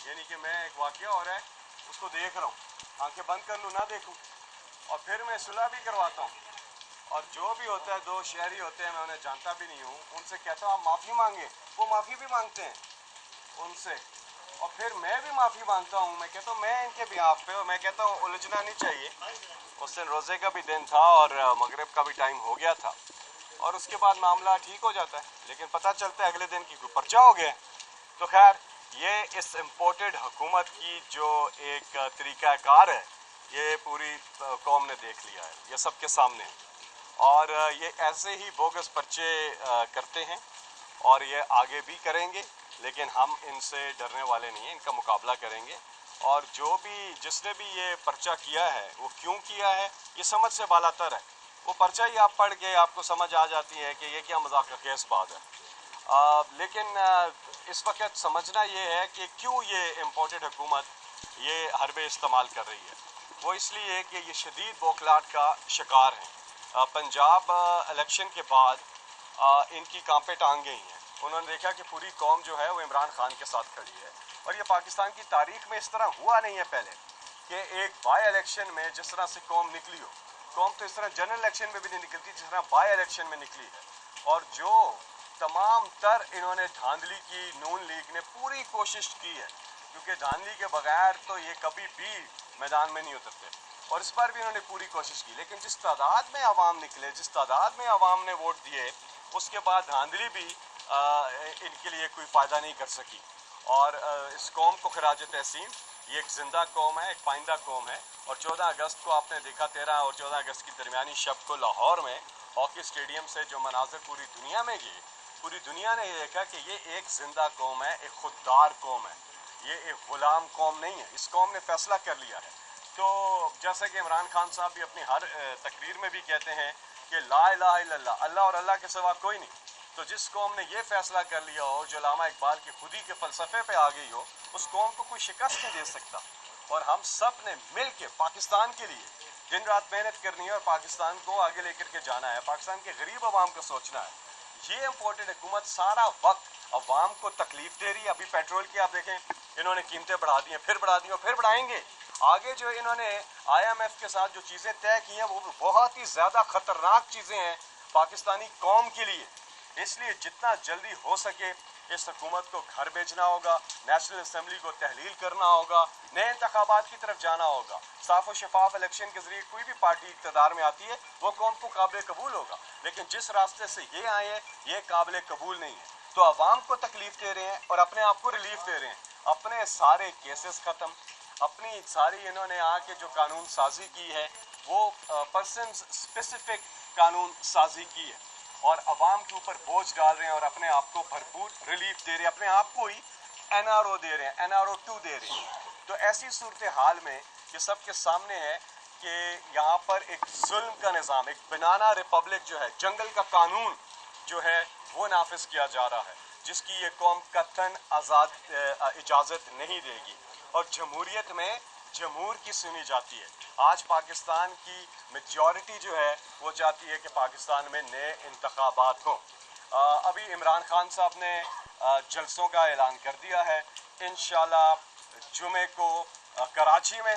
यानी कि मैं एक वाक़या हो रहा है उसको देख रहा हूँ, आंखें बंद कर लूँ ना देखूँ, और फिर मैं सुलह भी करवाता हूँ। और जो भी होता है, दो शहरी होते हैं, मैं उन्हें जानता भी नहीं हूँ, उनसे कहता हूँ आप माफ़ी मांगे, वो माफ़ी भी मांगते हैं उनसे, और फिर मैं भी माफ़ी मांगता हूँ। मैं कहता हूँ मैं इनके बिहाफ पे, और मैं कहता हूँ उलझना नहीं चाहिए। उस दिन रोज़े का भी दिन था और मगरिब का भी टाइम हो गया था, और उसके बाद मामला ठीक हो जाता है, लेकिन पता चलता है अगले दिन की कोई पर्चा हो गया। तो खैर, ये इस इम्पोर्टेड हुकूमत की जो एक तरीक़ाकार है, ये पूरी कौम ने देख लिया है, ये सबके सामने है, और ये ऐसे ही बोगस पर्चे करते हैं और ये आगे भी करेंगे, लेकिन हम इनसे डरने वाले नहीं हैं, इनका मुकाबला करेंगे। और जो भी जिसने भी ये पर्चा किया है वो क्यों किया है, ये समझ से बालातर है। वो पर्चा ही आप पढ़ के आपको समझ आ जाती है कि ये क्या मजाक का केस बात है। लेकिन इस वक्त समझना ये है कि क्यों ये इम्पोर्टेड हुकूमत ये हरबे इस्तेमाल कर रही है। वो इसलिए कि ये शदीद बौखलाहट का शिकार हैं। पंजाब इलेक्शन के बाद इनकी कांपे टांग गई हैं। उन्होंने देखा कि पूरी कौम जो है वो इमरान खान के साथ खड़ी है, और ये पाकिस्तान की तारीख में इस तरह हुआ नहीं है पहले कि एक बाई इलेक्शन में जिस तरह से कौम निकली हो। कौम तो इस तरह जनरल इलेक्शन में भी नहीं निकलती जिस तरह बाई इलेक्शन में निकली है। और जो तमाम तर इन्होंने धांधली की, नून लीग ने पूरी कोशिश की है, क्योंकि धांधली के बगैर तो ये कभी भी मैदान में नहीं उतरते, और इस बार भी इन्होंने पूरी कोशिश की। लेकिन जिस तादाद में अवाम निकले, जिस तादाद में अवाम ने वोट दिए, उसके बाद धांधली भी इनके लिए कोई फ़ायदा नहीं कर सकी। और इस कौम को खराज तहसीन, ये एक ज़िंदा कौम है, एक पाइंदा कौम है। और 14 अगस्त को आपने देखा, 13 और 14 अगस्त की दरमियानी शब को लाहौर में हॉकी स्टेडियम से जो मनाज़र पूरी दुनिया में गए, पूरी दुनिया ने ये देखा कि ये एक ज़िंदा कौम है, एक खुददार कौम है, ये एक ग़ुलाम कौम नहीं है। इस कौम ने फ़ैसला कर लिया है। तो जैसे कि इमरान खान साहब भी अपनी हर तकरीर में भी कहते हैं कि ला इलाहा इल्लल्लाह, अल्लाह और अल्लाह के सिवा कोई नहीं। तो जिस कौम ने ये फैसला कर लिया हो, जो अल्लामा इकबाल की खुदी के फ़लसफ़े पे आ गई हो, उस कौम को कोई शिकस्त नहीं दे सकता। और हम सब ने मिल के पाकिस्तान के लिए दिन रात मेहनत करनी है और पाकिस्तान को आगे लेकर के जाना है, पाकिस्तान के गरीब अवाम को सोचना है। ये इम्पोर्टेड हुकूमत सारा वक्त अवाम को तकलीफ दे रही है। अभी पेट्रोल की आप देखें, इन्होंने कीमतें बढ़ा दी हैं, फिर बढ़ा दी और फिर बढ़ाएंगे। आगे जो इन्होंने IMF के साथ जो चीज़ें तय की हैं वो बहुत ही ज़्यादा ख़तरनाक चीज़ें हैं पाकिस्तानी कौम के लिए। इसलिए जितना जल्दी हो सके इस हुकूमत को घर भेजना होगा, नेशनल असम्बली को तहलील करना होगा, नए इंतखाबात की तरफ जाना होगा। साफ और शफाफ इलेक्शन के ज़रिए कोई भी पार्टी इक़्तिदार में आती है वो कौम को काबिल कबूल होगा, लेकिन जिस रास्ते से ये आए हैं ये काबिल कबूल नहीं है। तो अवाम को तकलीफ दे रहे हैं और अपने आप को रिलीफ दे रहे हैं। अपने सारे केसेस ख़त्म, अपनी सारी इन्होंने आके जो कानून साजी की है वो पर्सन स्पेसिफिक कानून साजी की है, और अवाम के ऊपर बोझ डाल रहे हैं और अपने आप को भरपूर रिलीफ दे रहे हैं, अपने आप को ही NRO दे रहे हैं, NRO 2 दे रहे हैं। तो ऐसी सूरत हाल में ये सब के सामने है कि यहाँ पर एक जुल्म का निज़ाम, एक बनाना रिपब्लिक जो है, जंगल का कानून जो है वो नाफिज किया जा रहा है, जिसकी ये कौम कतन आज़ाद इजाज़त नहीं देगी। और जमहूरियत में जमहूर की सुनी जाती है। आज पाकिस्तान की मेजॉरिटी जो है वो चाहती है कि पाकिस्तान में नए इंतखाबात हों। अभी इमरान खान साहब ने जलसों का ऐलान कर दिया है। इंशाल्लाह जुमे को कराची में,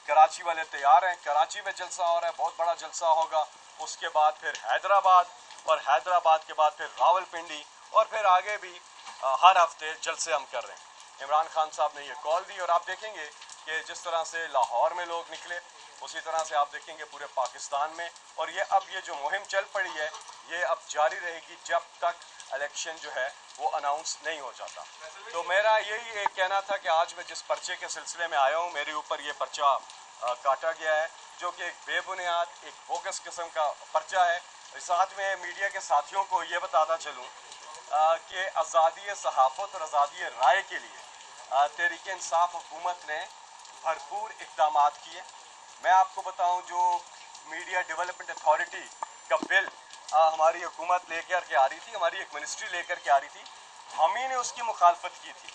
कराची वाले तैयार हैं, कराची में जलसा हो रहा है, बहुत बड़ा जलसा होगा। उसके बाद फिर हैदराबाद, और हैदराबाद के बाद फिर रावलपिंडी, और फिर आगे भी हर हफ्ते जलसे हम कर रहे हैं। इमरान खान साहब ने ये कॉल दी, और आप देखेंगे कि जिस तरह से लाहौर में लोग निकले उसी तरह से आप देखेंगे पूरे पाकिस्तान में। और ये अब ये जो मुहिम चल पड़ी है ये अब जारी रहेगी जब तक इलेक्शन जो है वो अनाउंस नहीं हो जाता। तो मेरा यही एक कहना था कि आज मैं जिस पर्चे के सिलसिले में आया हूँ, मेरे ऊपर ये पर्चा काटा गया है, जो कि एक बेबुनियाद, एक बोगस किस्म का पर्चा है। साथ में मीडिया के साथियों को ये बताता चलूँ कि आज़ादी सहाफ़त और आज़ादी राय के लिए तहरीक इंसाफ हुकूमत ने भरपूर इक़दाम किए। मैं आपको बताऊं, जो मीडिया डेवलपमेंट अथॉरिटी का बिल हमारी हुकूमत लेकर के आ रही थी, हमारी एक मिनिस्ट्री लेकर के आ रही थी, हम ही ने उसकी मुखालफत की थी।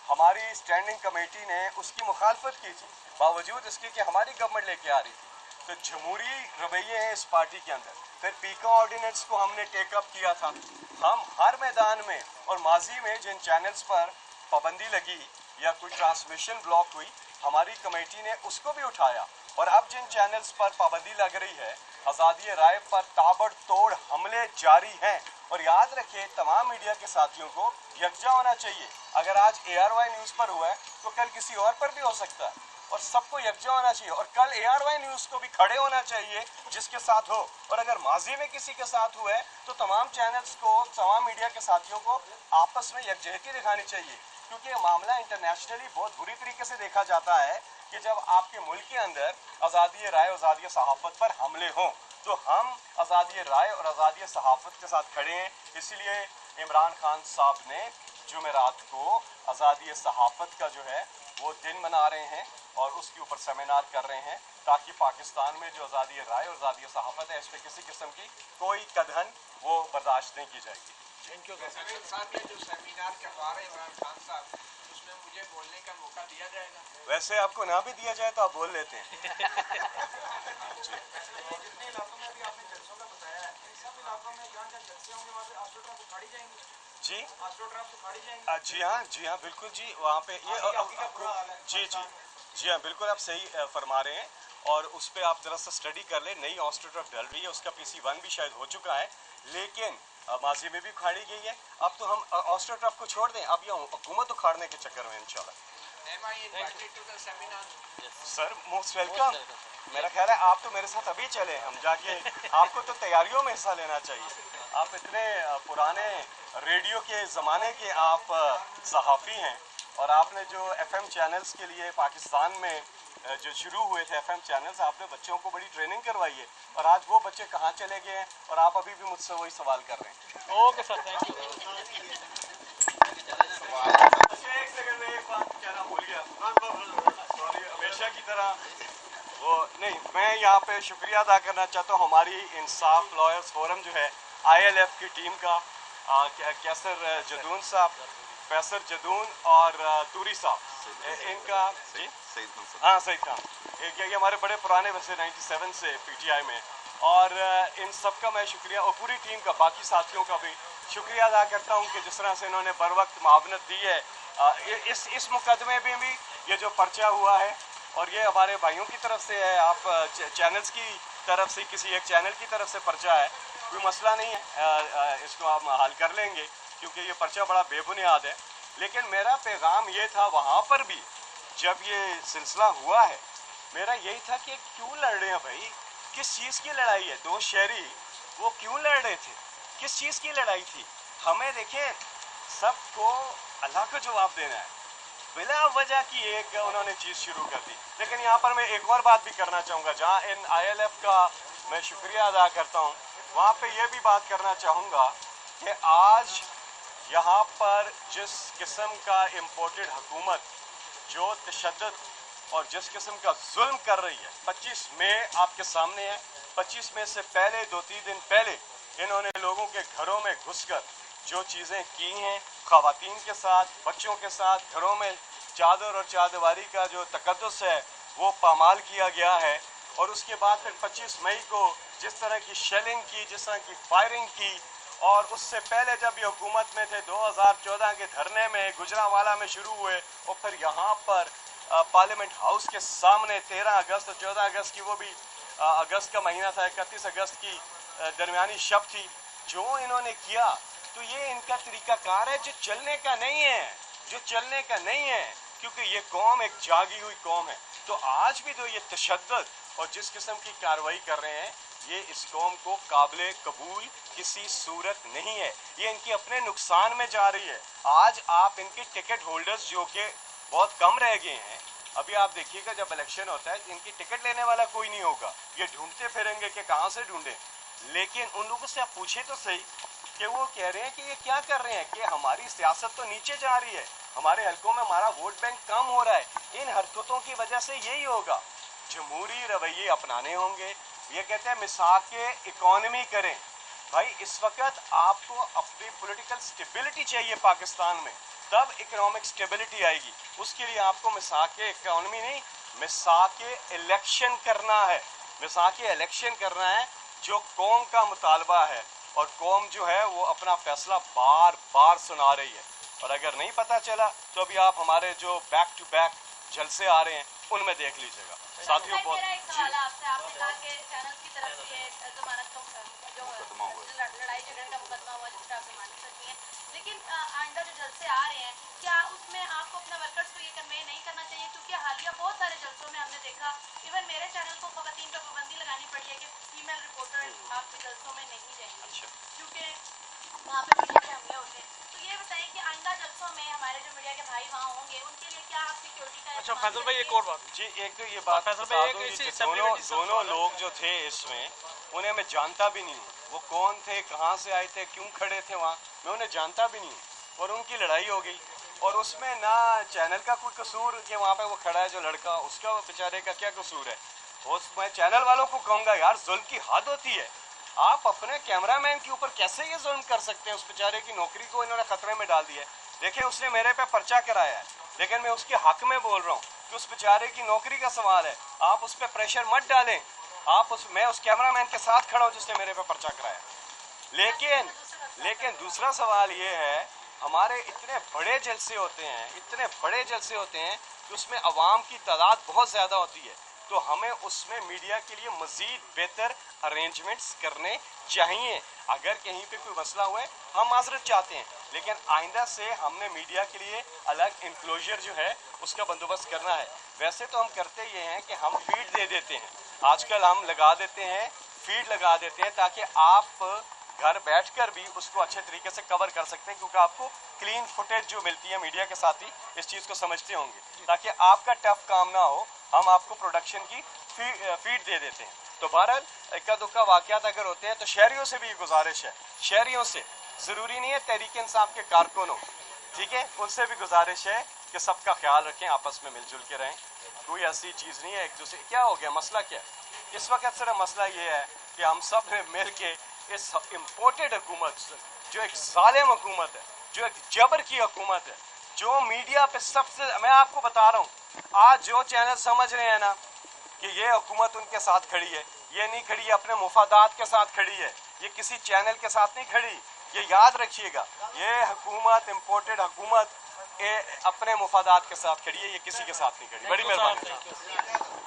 हमारी स्टैंडिंग कमेटी ने उसकी मुखालफत की थी, बावजूद इसके कि हमारी गवर्नमेंट लेके आ रही थी। तो जमहूरी रवैये हैं इस पार्टी के अंदर। फिर पीका ऑर्डिनेंस को हमने टेकअप किया था। हम हर मैदान में और माजी में जिन चैनल्स पर पाबंदी लगी या कोई ट्रांसमिशन ब्लॉक हुई, हमारी कमेटी ने उसको भी उठाया। और अब जिन चैनल्स पर पाबंदी लग रही है, आज़ादी राय पर ताबड़तोड़ हमले जारी हैं। और याद रखिए, तमाम मीडिया के साथियों को यकजा होना चाहिए। अगर आज ARY न्यूज़ पर हुआ है तो कल किसी और पर भी हो सकता है, और सबको यकजा होना चाहिए। और कल ARY न्यूज़ को भी खड़े होना चाहिए जिसके साथ हो। और अगर माजी में किसी के साथ हुआ है तो तमाम चैनल्स को, तमाम मीडिया के साथियों को आपस में यकजहती दिखानी चाहिए, क्योंकि ये मामला इंटरनेशनली बहुत बुरी तरीके से देखा जाता है कि जब आपके मुल्क के अंदर आज़ादी राय और आज़ादी सहाफ़त पर हमले हों, तो हम आज़ादी राय और आज़ादी सहाफ़त के साथ खड़े हैं। इसलिए इमरान खान साहब ने जुमेरात को आज़ादी सहाफ़त का जो है वो दिन मना रहे हैं और उसके ऊपर सेमिनार कर रहे हैं, ताकि पाकिस्तान में जो आज़ादी राय और आज़ादी सहाफ़त है, इस पर किसी किस्म की कोई कदहन वो बर्दाश्त नहीं की जाएगी। थैंक यू साहब। ये जो सेमिनार करवा रहे हैं इमरान खान साहब, उसमें मुझे बोलने का मौका दिया जाएगा? वैसे आपको ना भी दिया जाए तो आप बोल लेते हैं। जितने इलाकों में भी आपने जलसों का बताया है, इन सब इलाकों में जहाँ जहाँ जलसे होंगे वहाँ पे ऑस्ट्रोट्रफ उखाड़ी जाएंगी? जी ऑस्ट्रोट्रफ उखाड़ी जाएंगी? जी हाँ बिल्कुल जी, वहाँ पे ये जी हाँ बिल्कुल आप सही फरमा रहे हैं। और उस पर आप ज़रा सा स्टडी कर लें, नई ऑस्ट्रोट्रफ डल रही है, उसका PC1 भी शायद हो चुका है, लेकिन माजी में भी उखाड़ी गई है। अब तो हम ऑस्ट्रोट्रफ को छोड़ दें, अब ये हुकूमत उखाड़ने के चक्कर में इंशाल्लाह। Sir most welcome. मेरा ख्याल है आप तो मेरे साथ अभी चले, हम जाके आपको तो तैयारियों में हिस्सा लेना चाहिए। आप इतने पुराने रेडियो के ज़माने के आप सहाफ़ी हैं, और आपने जो FM चैनल्स के लिए पाकिस्तान में जो शुरू हुए थे FM चैनल्स, आपने बच्चों को बड़ी ट्रेनिंग करवाई है, और आज वो बच्चे कहाँ चले गए हैं और आप अभी भी मुझसे वही सवाल कर रहे हैं। Okay sir, thank you. एक सेकंड में एक बात कहना भूल गया, सॉरी। हमेशा की तरह वो नहीं, मैं यहाँ पे शुक्रिया अदा करना चाहता हूँ हमारी इंसाफ लॉयर्स फोरम जो है, ILF की टीम का, कैसर जदून साहब, फैसर जदून और तूरी साहब, इनका जी हाँ सईद खान, ये हमारे बड़े पुराने वैसे 97 से PTI में, और इन सब का मैं शुक्रिया, और पूरी टीम का, बाकी साथियों का भी शुक्रिया अदा करता हूँ कि जिस तरह से इन्होंने बर वक्त मुआवनत दी है। इस मुकदमे में भी ये जो पर्चा हुआ है, और ये हमारे भाइयों की तरफ से है, आप चैनल्स की तरफ से, किसी एक चैनल की तरफ से पर्चा है, कोई मसला नहीं है, इसको हम हल कर लेंगे, क्योंकि ये पर्चा बड़ा बेबुनियाद है। लेकिन मेरा पैगाम ये था वहाँ पर भी, जब ये सिलसिला हुआ है, मेरा यही था कि क्यों लड़ रहे हैं भाई, किस चीज़ की लड़ाई है? दो शहरी वो क्यों लड़ रहे थे, किस चीज़ की लड़ाई थी? हमें देखिए, सबको अल्लाह को जवाब देना है, बिला वजह की एक उन्होंने चीज़ शुरू कर दी। लेकिन यहाँ पर मैं एक और बात भी करना चाहूँगा, जहाँ इन ILF का मैं शुक्रिया अदा करता हूँ, वहाँ पे ये भी बात करना चाहूँगा कि आज यहाँ पर जिस किस्म का इम्पोर्टेड हुकूमत जो तशद्दुद और जिस किस्म का जुल्म कर रही है, 25 मई आपके सामने है। 25 मई से पहले 2-3 दिन पहले इन्होंने लोगों के घरों में घुसकर जो चीज़ें की हैं, ख़वातीन के साथ, बच्चों के साथ, घरों में चादर और चादवारी का जो तकद्दुस है वो पामाल किया गया है। और उसके बाद फिर 25 मई को जिस तरह की शेलिंग की, जिस तरह की फायरिंग की, और उससे पहले जब ये हुकूमत में थे 2014 के धरने में गुजरांवाला में शुरू हुए, और फिर यहाँ पर पार्लियामेंट हाउस के सामने 13 अगस्त और 14 अगस्त की, वो भी अगस्त का महीना था, 31 अगस्त की दरमियानी शब थी, जो इन्होंने किया, तो ये इनका तरीकाकार है जो चलने का नहीं है, जो चलने का नहीं है, क्योंकि ये कौम एक जागी हुई कौम है। तो आज भी जो ये तशद्दुद और जिस किस्म की कार्रवाई कर रहे हैं, ये इस कौम को काबिल कबूल किसी सूरत नहीं है, ये इनके अपने नुकसान में जा रही है। आज आप इनके टिकट होल्डर्स जो कि बहुत कम रह गए हैं, अभी आप देखिएगा जब इलेक्शन होता है इनकी टिकट लेने वाला कोई नहीं होगा, ये ढूंढते फिरेंगे कि कहाँ से ढूंढें। लेकिन उन लोगों से आप पूछे तो सही कि वो कह रहे हैं कि ये क्या कर रहे हैं, कि हमारी सियासत तो नीचे जा रही है, हमारे हलकों में हमारा वोट बैंक कम हो रहा है, इन हरकतों की वजह से यही होगा। जमहूरी रवैये अपनाने होंगे। ये कहते हैं मिसाक इकॉनमी करें। भाई इस वक्त आपको अपनी पॉलिटिकल स्टेबिलिटी चाहिए पाकिस्तान में, तब इकोनॉमिक स्टेबिलिटी आएगी। उसके लिए आपको मिसाक इकॉनमी नहीं, मिसाक इलेक्शन करना है, मिसाक इलेक्शन करना है जो कौम का मुतालबा है, और कौम जो है वो अपना फैसला बार बार सुना रही है। और अगर नहीं पता चला तो अभी आप हमारे जो बैक टू बैक जलसे आ रहे हैं उनमें देख लीजिएगा साथियों। बहुत मेरा एक सवाल है आपसे, आपने कहा कि चैनल की तरफ से ये जमानत का जो लड़ाई झगड़े का मुकदमा हुआ जिसका आप जमानत करती हैं, लेकिन आइंदा जो जलसे आ रहे हैं क्या उसमें आपको अपने वर्कर्स को ये कन्वे नहीं करना चाहिए? क्योंकि हालिया बहुत सारे जलसों में हमने देखा, इवन मेरे चैनल को खवातीन पर पाबंदी लगानी पड़ी है कि फीमेल रिपोर्टर आपके जलसों में नहीं जाएंगे क्योंकि वहाँ पे मीडिया के हमले होते हैं। तो ये बताइए कि आइंदा जलसों में हमारे जो मीडिया के भाई वहाँ होंगे उनके लिए क्या आप सिक्योरिटी का? अच्छा फैसल भाई एक और बात जी, एक तो ये बात फैसल बता भाई, दूं एक कि ऐसी दोनों लोग जो थे इसमें उन्हें मैं जानता भी नहीं हूँ, वो कौन थे, कहाँ से आए थे, क्यों खड़े थे वहाँ, मैं उन्हें जानता भी नहीं हूँ। और उनकी लड़ाई हो गई और उसमें ना चैनल का कोई कसूर कि वहाँ पे वो खड़ा है जो लड़का, उसका बेचारे का क्या कसूर है। मैं चैनल वालों को कहूँगा यार जुल्म की हद होती है, आप अपने कैमरामैन के ऊपर कैसे ये जुल्म कर सकते हैं? उस बेचारे की नौकरी को इन्होंने खतरे में डाल दिया है। देखिए उसने मेरे पे पर्चा कराया है, लेकिन मैं उसके हक में बोल रहा हूँ कि उस बेचारे की नौकरी का सवाल है, आप उस पर प्रेशर मत डालें। मैं उस कैमरामैन के साथ खड़ा हूँ जिसने मेरे पे पर्चा कराया। लेकिन दूसरा सवाल ये है, हमारे इतने बड़े जलसे होते हैं कि उसमें अवाम की तादाद बहुत ज़्यादा होती है, तो हमें उसमें मीडिया के लिए मज़ीद बेहतर अरेंजमेंट्स करने चाहिए। अगर कहीं पे कोई मसला हुआ है हम माजरत चाहते हैं, लेकिन आइंदा से हमने मीडिया के लिए अलग इंक्लोजर जो है उसका बंदोबस्त करना है। वैसे तो हम करते ये हैं कि हम फीड दे देते हैं, आजकल हम लगा देते हैं, फीड लगा देते हैं ताकि आप घर बैठकर भी उसको अच्छे तरीके से कवर कर सकते हैं, क्योंकि आपको क्लीन फुटेज जो मिलती है मीडिया के साथ ही इस चीज़ को समझते होंगे, ताकि आपका टफ काम ना हो, हम आपको प्रोडक्शन की फीड दे देते हैं। तो बहरहाल इक्का दुक्का वाक़यात अगर होते हैं तो शहरियों से भी गुजारिश है, शहरियों से ज़रूरी नहीं है तहरीक इंसाफ के कारकुनों, ठीक है, उनसे भी गुजारिश है कि सबका ख्याल रखें, आपस में मिलजुल के रहें, कोई ऐसी चीज़ नहीं है एक दूसरे। क्या हो गया, मसला क्या है इस वक्त? सिर्फ मसला ये है कि हम सब ने मिल के इस इम्पोर्टेड हुकूमत, जो एक जालिम हुकूमत है, जो एक जबर की हुकूमत है, जो मीडिया पे सबसे, मैं आपको बता रहा हूँ, आज जो चैनल समझ रहे हैं ना कि ये हुकूमत उनके साथ खड़ी है, ये नहीं खड़ी है अपने मुफादात के साथ खड़ी है, ये किसी चैनल के साथ नहीं खड़ी। ये याद रखिएगा, ये हुकूमत, इम्पोर्टेड हुकूमत अपने मुफादात के साथ खड़ी है, ये किसी के साथ नहीं खड़ी। बड़ी मेहरबानी।